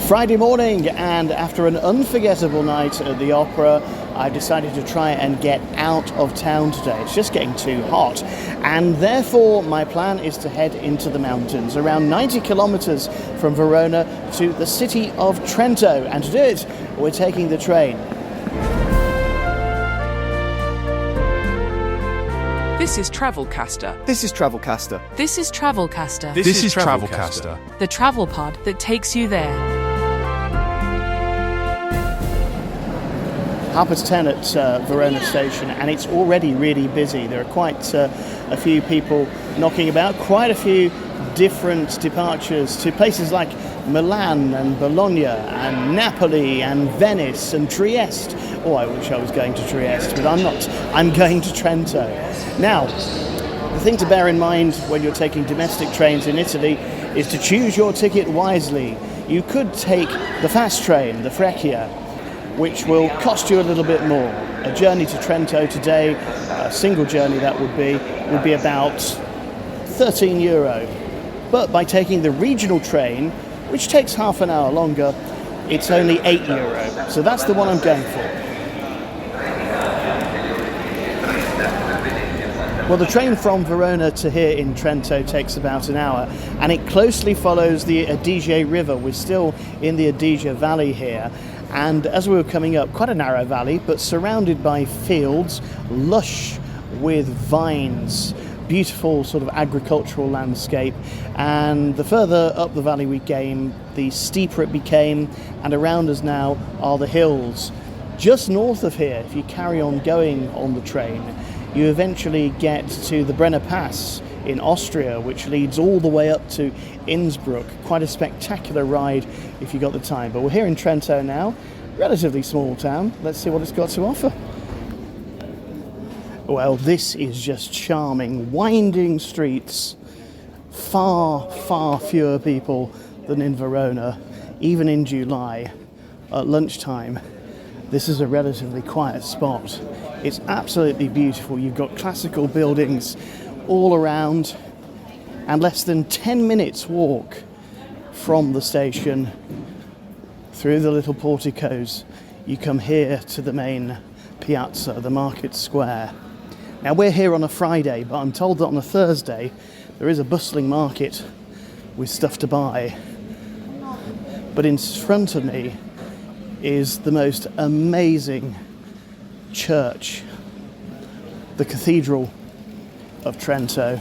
Friday morning, and after an unforgettable night at the opera, I decided to try and get out of town today. It's just getting too hot, and therefore my plan is to head into the mountains, around 90 kilometers from Verona to the city of Trento, and to do it, we're taking the train. This is Travelcaster. This is Travelcaster. This is Travelcaster. This is Travelcaster. The travel pod that takes you there. 10:30 at Verona station, and it's already really busy. There are quite a few people knocking about, quite a few different departures to places like Milan and Bologna and Napoli and Venice and Trieste. Oh, I wish I was going to Trieste, but I'm not. I'm going to Trento. Now, the thing to bear in mind when you're taking domestic trains in Italy is to choose your ticket wisely. You could take the fast train, the Freccia, which will cost you a little bit more. A journey to Trento today, a single journey that would be about €13. But by taking the regional train, which takes half an hour longer, it's only €8. So that's the one I'm going for. Well, the train from Verona to here in Trento takes about an hour, and it closely follows the Adige River. We're still in the Adige Valley here, and as we were coming up, quite a narrow valley, but surrounded by fields, lush with vines, beautiful sort of agricultural landscape. And the further up the valley we came, the steeper it became, and around us now are the hills. Just north of here, if you carry on going on the train, you eventually get to the Brenner Pass in Austria, which leads all the way up to Innsbruck. Quite a spectacular ride if you got the time. But we're here in Trento now, relatively small town. Let's see what it's got to offer. Well, this is just charming. Winding streets, far, far fewer people than in Verona, even in July at lunchtime. This is a relatively quiet spot. It's absolutely beautiful. You've got classical buildings all around, and less than 10 minutes walk from the station through the little porticos, you come here to the main piazza, the market square. Now, we're here on a Friday, but I'm told that on a Thursday there is a bustling market with stuff to buy. But in front of me is the most amazing church, the Cathedral of Trento,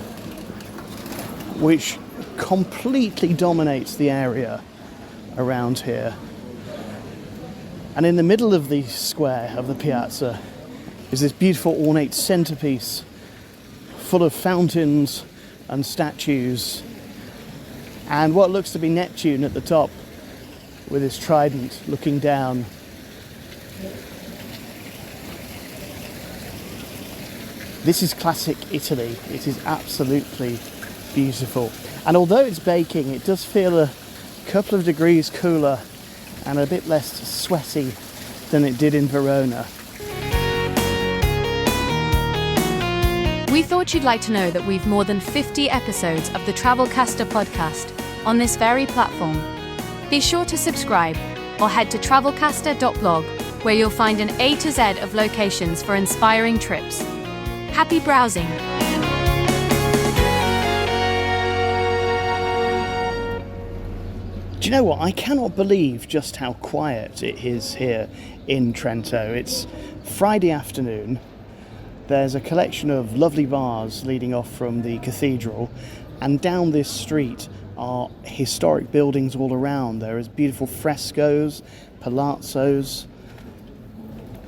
which completely dominates the area around here. And in the middle of the square of the piazza is this beautiful ornate centerpiece full of fountains and statues, and what looks to be Neptune at the top with his trident looking down. This is classic Italy. It is absolutely beautiful. And although it's baking, it does feel a couple of degrees cooler and a bit less sweaty than it did in Verona. We thought you'd like to know that we've more than 50 episodes of the Travelcaster podcast on this very platform. Be sure to subscribe or head to travelcaster.blog, where you'll find an A to Z of locations for inspiring trips. Happy browsing! Do you know what? I cannot believe just how quiet it is here in Trento. It's Friday afternoon. There's a collection of lovely bars leading off from the cathedral, and down this street are historic buildings all around. There is beautiful frescoes, palazzos.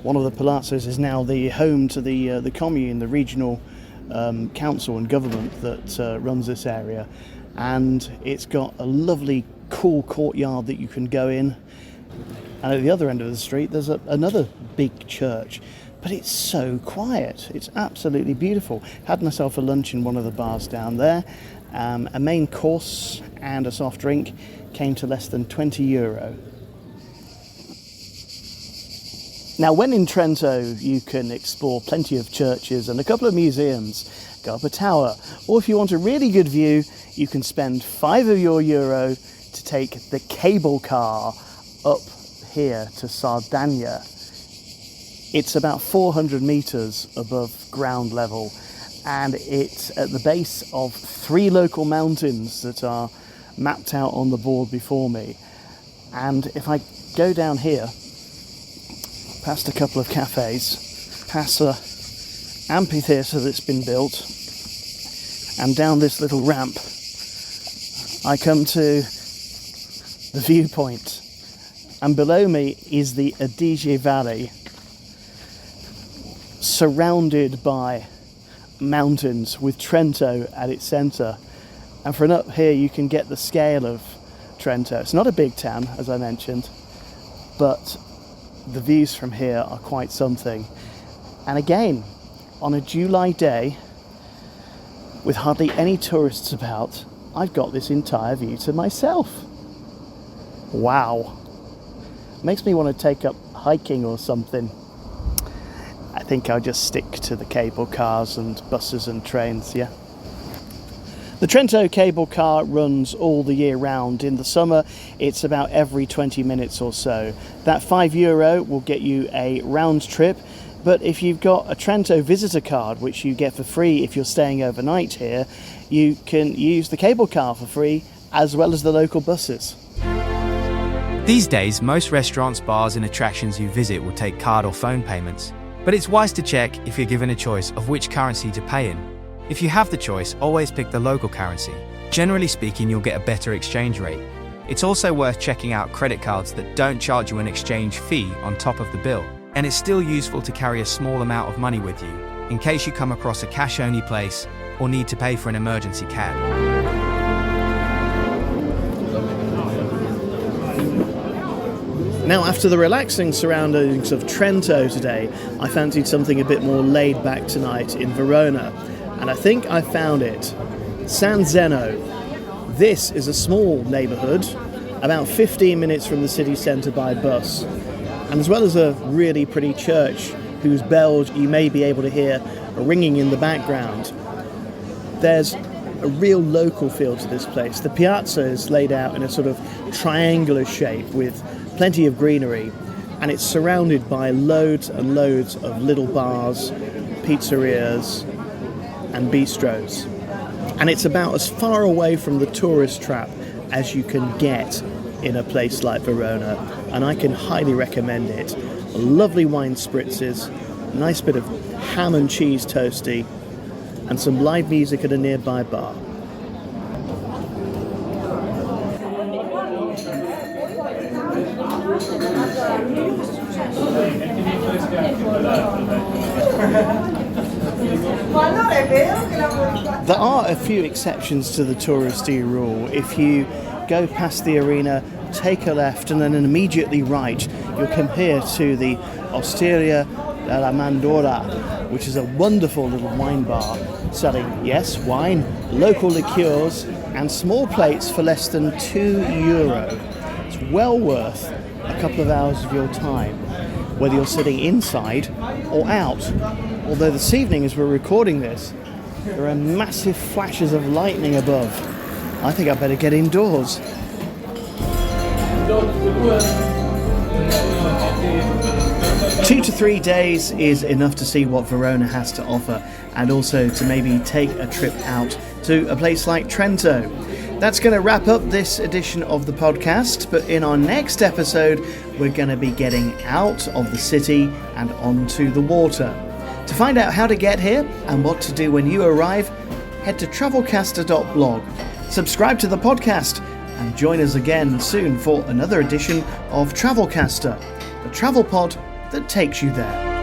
One of the palazzos is now the home to the commune, the regional council and government that runs this area, and it's got a lovely cool courtyard that you can go in. And at the other end of the street there's another big church, but it's so quiet. It's absolutely beautiful. Had myself a lunch in one of the bars down there. A main course and a soft drink came to less than €20. Now, when in Trento, you can explore plenty of churches and a couple of museums, go up a tower, or if you want a really good view, you can spend €5 of your euro to take the cable car up here to Sardinia. It's about 400 meters above ground level, and it's at the base of 3 local mountains that are mapped out on the board before me. And if I go down here, past a couple of cafes, past a amphitheatre that's been built, and down this little ramp, I come to the viewpoint, and below me is the Adige Valley, surrounded by mountains with Trento at its centre. And from up here you can get the scale of Trento. It's not a big town, as I mentioned, but the views from here are quite something. And again, on a July day, with hardly any tourists about, I've got this entire view to myself. Wow. Makes me want to take up hiking or something. I think I'll just stick to the cable cars and buses and trains, yeah. The Trento cable car runs all the year round. In the summer, it's about every 20 minutes or so. That €5 will get you a round trip, but if you've got a Trento visitor card, which you get for free if you're staying overnight here, you can use the cable car for free, as well as the local buses. These days, most restaurants, bars and attractions you visit will take card or phone payments. But it's wise to check if you're given a choice of which currency to pay in. If you have the choice, always pick the local currency. Generally speaking, you'll get a better exchange rate. It's also worth checking out credit cards that don't charge you an exchange fee on top of the bill. And it's still useful to carry a small amount of money with you, in case you come across a cash-only place or need to pay for an emergency cab. Now, after the relaxing surroundings of Trento today, I fancied something a bit more laid back tonight in Verona, and I think I found it. San Zeno. This is a small neighbourhood, about 15 minutes from the city centre by bus, and as well as a really pretty church whose bells you may be able to hear ringing in the background, there's a real local feel to this place. The piazza is laid out in a sort of triangular shape with plenty of greenery, and it's surrounded by loads and loads of little bars, pizzerias and bistros. And it's about as far away from the tourist trap as you can get in a place like Verona, and I can highly recommend it. Lovely wine spritzes, a nice bit of ham and cheese toasty, and some live music at a nearby bar. There are a few exceptions to the touristy rule. If you go past the arena, take a left and then immediately right, you'll come here to the Osteria della Mandorla, which is a wonderful little wine bar selling, yes, wine, local liqueurs and small plates for less than €2. It's well worth a couple of hours of your time, whether you're sitting inside or out. Although this evening, as we're recording this, there are massive flashes of lightning above. I think I better get indoors. 2 to 3 days is enough to see what Verona has to offer, and also to maybe take a trip out to a place like Trento. That's going to wrap up this edition of the podcast, but in our next episode, we're going to be getting out of the city and onto the water. To find out how to get here and what to do when you arrive, head to travelcaster.blog. Subscribe to the podcast and join us again soon for another edition of Travelcaster, the travel pod that takes you there.